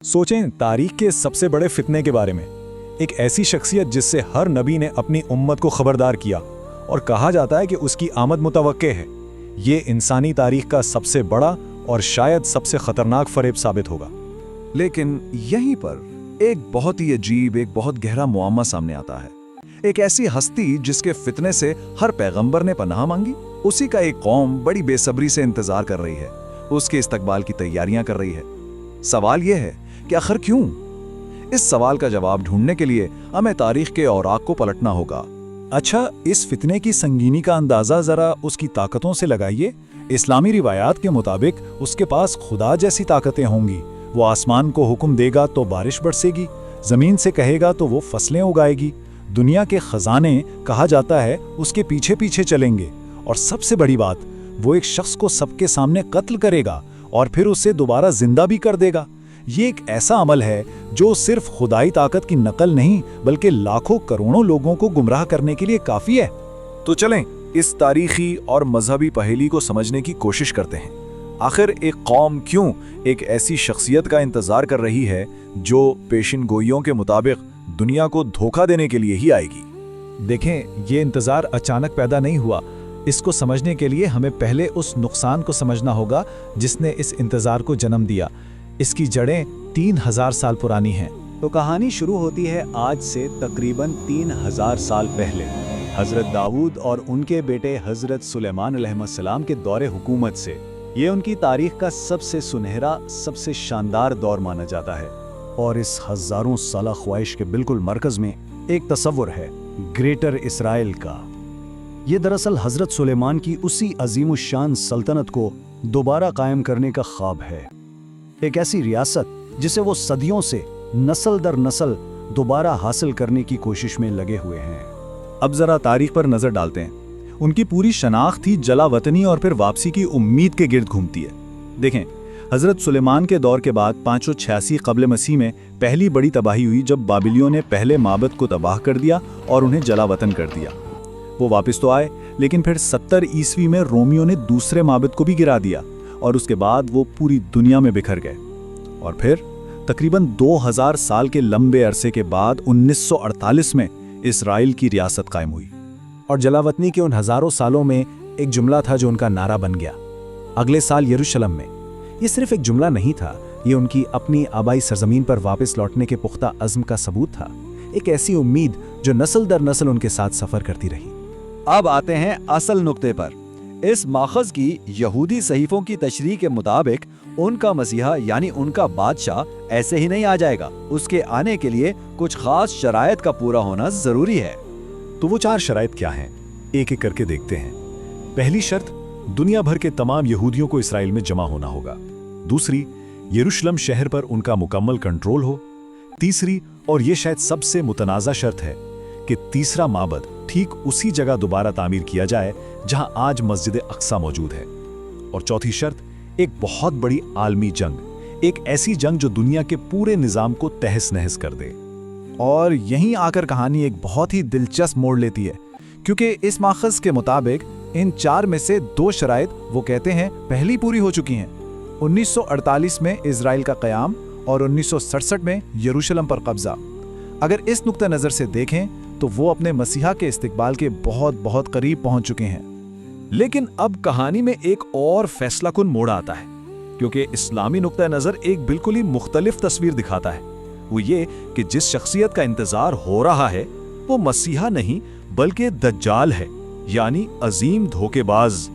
सोचें तारीख के सबसे बड़े फितने के बारे में। एक ऐसी शख्सियत जिससे हर नबी ने अपनी उम्मत को खबरदार किया और कहा जाता है कि उसकी आमद मुतवक्के है। ये इंसानी तारीख का सबसे बड़ा और शायद सबसे खतरनाक फरेब साबित होगा। लेकिन यहीं पर एक बहुत ही अजीब, एक बहुत गहरा मुआम्मा सामने आता है। एक ऐसी हस्ती जिसके फितने से हर पैगंबर ने पनाह मांगी, उसी का एक कौम बड़ी बेसब्री से इंतजार कर रही है, उसके इस्तकबाल की तैयारियां कर रही है। सवाल यह है कि आखिर क्यों? इस सवाल का जवाब ढूंढने के लिए हमें तारीख के औराक को पलटना होगा। अच्छा, इस फितने की संगीनी का अंदाजा जरा उसकी ताकतों से लगाइए। इस्लामी रिवायात के मुताबिक उसके पास खुदा जैसी ताकतें होंगी। वो आसमान को हुक्म देगा तो बारिश बरसेगी, जमीन से कहेगा तो वो फसलें उगाएगी। दुनिया के खजाने कहा जाता है उसके पीछे पीछे चलेंगे। और सबसे बड़ी बात, वो एक शख्स को सबके सामने कत्ल करेगा और फिर उसे दोबारा जिंदा भी कर देगा। ये एक ऐसा अमल है जो सिर्फ खुदाई ताकत की नकल नहीं बल्कि लाखों करोड़ों लोगों को गुमराह करने के लिए काफी है। तो चलें इस तारीखी और मजहबी पहेली को समझने की कोशिश करते हैं। आखिर एक कौम क्यों एक ऐसी शख्सियत का इंतजार कर रही है जो पेशिन गोइयों के मुताबिक दुनिया को धोखा देने के लिए ही आएगी? देखें, ये इंतजार अचानक पैदा नहीं हुआ। इसको समझने के लिए हमें पहले उस नुकसान को समझना होगा जिसने इस इंतजार को जन्म दिया। इसकी जड़ें 3000 साल पुरानी हैं। तो कहानी शुरू होती है आज से तकरीबन 3000 साल पहले, हजरत दाऊद और उनके बेटे हजरत सुलेमान अलैहिस्सलाम के दौरे हुकूमत से। ये उनकी तारीख का सबसे सुनहरा, सबसे शानदार दौर माना जाता है। और इस हजारों साल ख्वाहिश के बिल्कुल मरकज में एक तसव्वुर है, ग्रेटर इसराइल का। ये दरअसल हजरत सुलेमान की उसी अजीमुशान सल्तनत को दोबारा कायम करने का ख्वाब है। एक ऐसी रियासत जिसे वो सदियों से नस्ल दर नस्ल दोबारा हासिल करने की कोशिश में लगे हुए हैं। अब जरा तारीख पर नजर डालते हैं। उनकी पूरी शनाख्त ही जला वतनी और फिर वापसी की उम्मीद के गिर्द घूमती है। देखें, हजरत सुलेमान के दौर के बाद 586 कब्ल मसीह में पहली बड़ी तबाही हुई जब बाबिलियों ने पहले माबद को तबाह कर दिया और उन्हें जला वतन कर दिया। वो वापस तो आए, लेकिन फिर 70 ईस्वी में रोमियों ने दूसरे माबद को भी गिरा दिया और उसके बाद वो पूरी दुनिया में बिखर गए। और फिर तकरीबन 2000 साल के लंबे अरसे के बाद 1948 में इसराइल की रियासत कायम हुई। और जलावतनी के उन हजारों सालों में एक जुमला था जो उनका नारा बन गया, अगले साल यरूशलेम में। ये सिर्फ एक जुमला नहीं था, ये उनकी अपनी आबाई सरजमीन पर वापस लौटने के पुख्ता अज़्म का सबूत था। एक ऐसी उम्मीद जो नस्ल दर नस्ल उनके साथ सफर करती रही। अब आते हैं असल नुक्ते पर। इस माखज़ की यहूदी सहीफों की तशरीह के मुताबिक उनका मसीहा यानी उनका बादशाह ऐसे ही नहीं आ जाएगा। उसके आने के लिए कुछ खास शराइत का पूरा होना जरूरी है। तो वो 4 शराइत क्या हैं? एक एक करके देखते हैं। पहली शर्त, दुनिया भर के तमाम यहूदियों को इसराइल में जमा होना होगा। दूसरी, यरूशलेम शहर पर उनका मुकम्मल कंट्रोल हो। तीसरी, और ये शायद सबसे मुतनाज़ा शर्त है, कि तीसरा माबद ठीक उसी जगह दोबारा तामीर किया जाए जहां आज मस्जिद अक्सा मौजूद है। और चौथी शर्त, एक बहुत बड़ी आलमी जंग, एक ऐसी जंग जो दुनिया के पूरे निजाम को तहस नहस कर दे। और यहीं आकर कहानी एक बहुत ही दिलचस्प मोड़ लेती है, क्योंकि इस माखज़ के मुताबिक इन 4 में से 2 शराइत वो कहते हैं पहली पूरी हो चुकी हैं। 1948 में इजराइल का क़याम और 1967 में यरूशलेम पर कब्जा। अगर इस नुक्ता नज़र से देखें तो वो अपने मसीहा के इस्तिकबाल के बहुत बहुत करीब पहुंच चुके हैं। लेकिन अब कहानी में एक और फैसलाकुन मोड़ आता है, क्योंकि इस्लामी नुक्ता नज़र एक बिल्कुल ही मुख्तलिफ तस्वीर दिखाता है। वो ये कि जिस शख्सियत का इंतजार हो रहा है वो मसीहा नहीं बल्कि दज्जाल है, यानी अजीम धोखेबाज।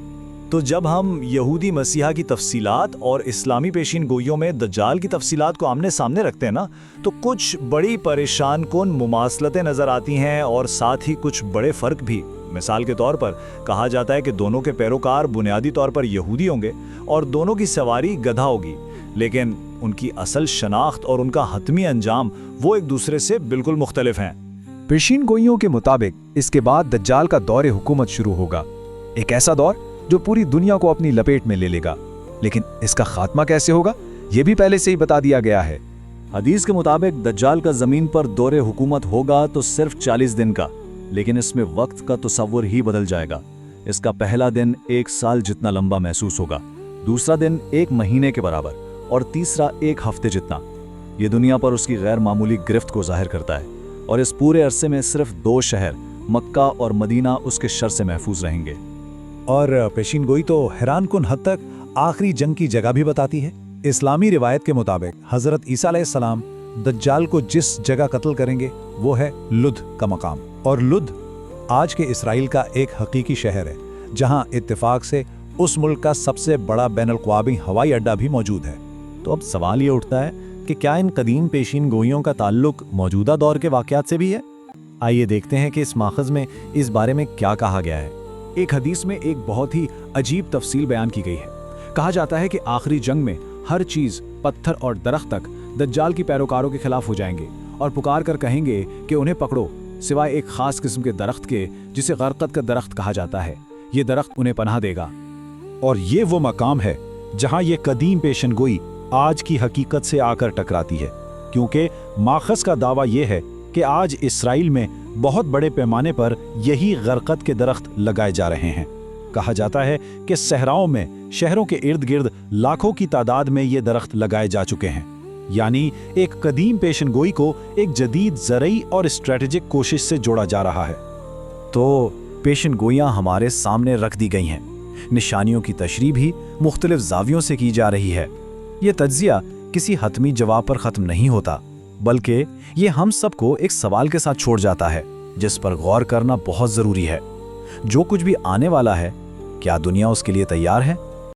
तो जब हम यहूदी मसीहा की तफसीलात और इस्लामी पेशीन गोइयों में दज्जाल की तफसीलात को आमने सामने रखते हैं ना, तो कुछ बड़ी परेशान कुन मुमासलतें नज़र आती हैं और साथ ही कुछ बड़े फ़र्क भी। मिसाल के तौर पर कहा जाता है कि दोनों के पैरोकार बुनियादी तौर पर यहूदी होंगे और दोनों की सवारी गधा होगी, लेकिन उनकी असल शनाख्त और उनका हतमी अंजाम वो एक दूसरे से बिल्कुल मुख्तलिफ हैं। पेशीन गोइयों के मुताबिक इसके बाद दज्जाल का दौरे हुकूमत शुरू होगा, एक ऐसा दौर जो पूरी दुनिया को अपनी लपेट में ले लेगा। लेकिन इसका खात्मा कैसे होगा, यह भी पहले से ही बता दिया गया है। हदीस के मुताबिक दज्जाल का जमीन पर दौरे हुकूमत होगा तो सिर्फ 40 दिन का, लेकिन इसमें वक्त का तसव्वुर ही बदल जाएगा। इसका पहला दिन 1 साल जितना लंबा महसूस होगा, दूसरा दिन 1 महीने के बराबर और तीसरा 1 हफ्ते जितना। یہ دنیا پر اس کی غیر معمولی گرفت کو ظاہر کرتا ہے، اور اس پورے عرصے میں صرف 2 شہر مکہ اور مدینہ اس کے شر سے محفوظ رہیں گے۔ اور پیشین گوئی تو حیران کن حد تک آخری جنگ کی جگہ بھی بتاتی ہے۔ اسلامی روایت کے مطابق حضرت عیسیٰ علیہ السلام دجال کو جس جگہ قتل کریں گے وہ ہے لد کا مقام، اور لد آج کے اسرائیل کا ایک حقیقی شہر ہے، جہاں اتفاق سے اس ملک کا سب سے بڑا بین الاقوامی ہوائی اڈہ بھی موجود ہے۔ تو اب سوال یہ اٹھتا ہے کہ کیا ان قدیم پیشین گوئیوں کا تعلق موجودہ دور کے واقعات سے بھی ہے؟ آئیے دیکھتے ہیں کہ اس ماخذ میں اس بارے میں کیا کہا گیا ہے۔ ایک حدیث میں ایک بہت ہی عجیب تفصیل بیان کی گئی ہے۔ کہا جاتا ہے کہ آخری جنگ میں ہر چیز، پتھر اور درخت تک دجال کی پیروکاروں کے خلاف ہو جائیں گے اور پکار کر کہیں گے کہ انہیں پکڑو، سوائے ایک خاص قسم کے درخت کے جسے غرقد کا درخت کہا جاتا ہے۔ یہ درخت انہیں پناہ دے گا۔ اور یہ وہ مقام ہے جہاں یہ قدیم پیشن گوئی آج کی حقیقت سے آ کر ٹکراتی ہے، کیونکہ ماخذ کا دعویٰ یہ ہے کہ آج اسرائیل میں بہت بڑے پیمانے پر یہی غرقد کے درخت لگائے جا رہے ہیں۔ کہا جاتا ہے کہ صحراؤں میں شہروں کے ارد گرد لاکھوں کی تعداد میں یہ درخت لگائے جا چکے ہیں، یعنی ایک قدیم پیشن گوئی کو ایک جدید زرعی اور اسٹریٹجک کوشش سے جوڑا جا رہا ہے۔ تو پیشن گوئیاں ہمارے سامنے رکھ دی گئی ہیں، نشانیوں کی تشریح بھی مختلف زاویوں سے کی جا رہی ہے۔ یہ تجزیہ کسی حتمی جواب پر ختم نہیں ہوتا، بلکہ یہ ہم سب کو ایک سوال کے ساتھ چھوڑ جاتا ہے جس پر غور کرنا بہت ضروری ہے۔ جو کچھ بھی آنے والا ہے، کیا دنیا اس کے لیے تیار ہے؟